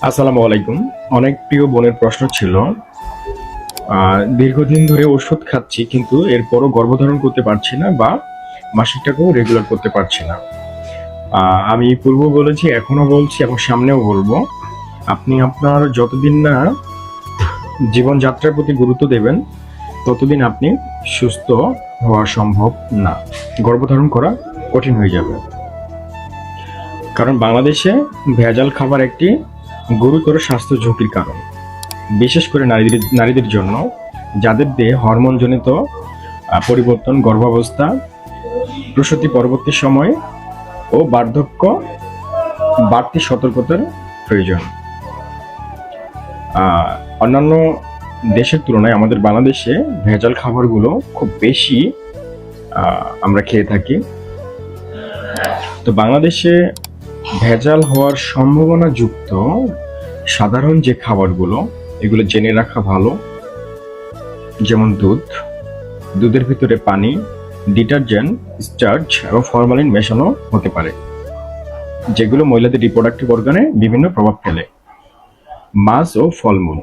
আসসালামু আলাইকুম। অনেক প্রিয় বোনের প্রশ্ন ছিল, দীর্ঘদিন ধরে ওষুধ খাচ্ছি কিন্তু এরপরও গর্ভধারণ করতে পারছি না বা মাসিকটাকেও রেগুলার করতে পারছি না। আমি পূর্ব বলেছি, এখনো বলছি এবং সামনেও বলবো, আপনি আপনার যতদিন না জীবনযাত্রার প্রতি গুরুত্ব দেবেন ততদিন আপনি সুস্থ হওয়া সম্ভব না। গর্ভধারণ করা কঠিন হয়ে যাবে। কারণ বাংলাদেশে ভেজাল খাবার একটি গুরুতর স্বাস্থ্য ঝুঁকির কারণ, বিশেষ করে নারীদের জন্য, যাদের দেহে হরমোনজনিত পরিবর্তন, গর্ভাবস্থা, প্রসূতি পরবর্তী সময় ও বার্ধক্য বাড়তি সতর্কতার প্রয়োজন। অন্যান্য দেশের তুলনায় আমাদের বাংলাদেশে ভেজাল খাবারগুলো খুব বেশি আমরা খেয়ে থাকি। তো বাংলাদেশে ভেজাল হওয়ার সম্ভাবনা যুক্ত সাধারণ যে খাবারগুলো, এগুলো জেনে রাখা ভালো। যেমন দুধের ভিতরে পানি, ডিটারজেন্ট, স্টার্চ এবং ফরমালিন মেশানো হতে পারে, যেগুলো মহিলাদের রিপ্রোডাক্টিভ অর্গানে বিভিন্ন প্রভাব ফেলে। মাছ ও ফলমূল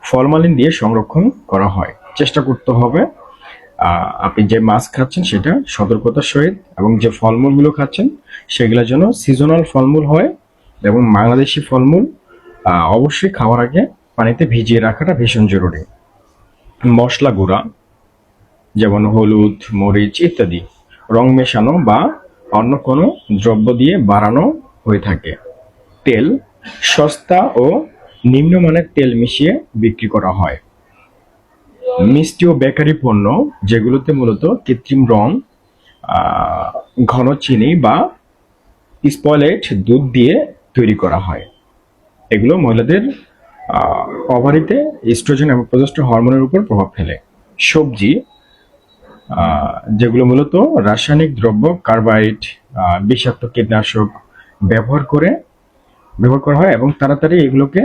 ফরমালিন দিয়ে সংরক্ষণ করা হয়। চেষ্টা করতে হবে আপনি যে মাছ খাচ্ছেন সেটা সতর্কতার সহিত, এবং যে ফলমূলগুলো খাচ্ছেন সেগুলো যেন সিজনাল ফলমূল হয়, এবং বাংলাদেশি ফলমূল অবশ্যই খাওয়ার আগে পানিতে ভিজিয়ে রাখাটা ভীষণ জরুরি। মশলা গুঁড়া যেমন হলুদ, মরিচ ইত্যাদি রং মেশানো বা অন্য কোনো দ্রব্য দিয়ে বাড়ানো হয়ে থাকে। তেল সস্তা ও নিম্নমানের তেল মিশিয়ে বিক্রি করা হয়। মিষ্টি ও বেকারি পণ্য, যেগুলোতে মূলত কৃত্রিম রং, ঘন চিনি বা স্পয়েলড দুধ দিয়ে তৈরি করা হয়, এগুলো মহিলাদের ওভারিতে ইস্ট্রোজেন এবং প্রজেস্টেরন হরমোনের উপর প্রভাব ফেলে। সবজি, যেগুলো মূলত রাসায়নিক দ্রব্য, কার্বাইড, বিষাক্ত কীটনাশক ব্যবহার করা হয় এবং তাড়াতাড়ি এগুলোকে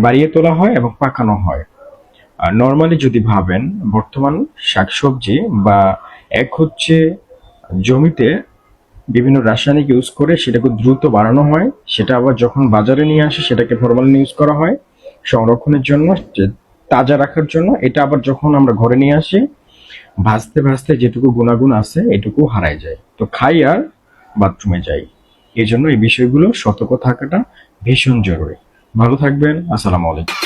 বাড়িয়ে তোলা হয় এবং পাকানো হয়। নর্মালি যদি ভাবেন, বর্তমান শাকসবজি বা হচ্ছে জমিতে বিভিন্ন রাসায়নিক ইউজ করে সেটাকে দ্রুত বাড়ানো হয়, সেটা আবার যখন বাজারে নিয়ে আসে সেটাকে ফরমালিন ইউজ করা হয় সংরক্ষণের জন্য, তাজা রাখার জন্য। এটা আবার যখন আমরা ঘরে নিয়ে আসি, ভাজতে ভাজতে যেটুকু গুণাগুণ আছে এটুকু হারায় যায়, তো খাই আর বাথরুমে যাই। এই জন্য এই বিষয়গুলো সতর্ক থাকাটা ভীষণ জরুরি। ভালো থাকবেন। আসসালামু আলাইকুম।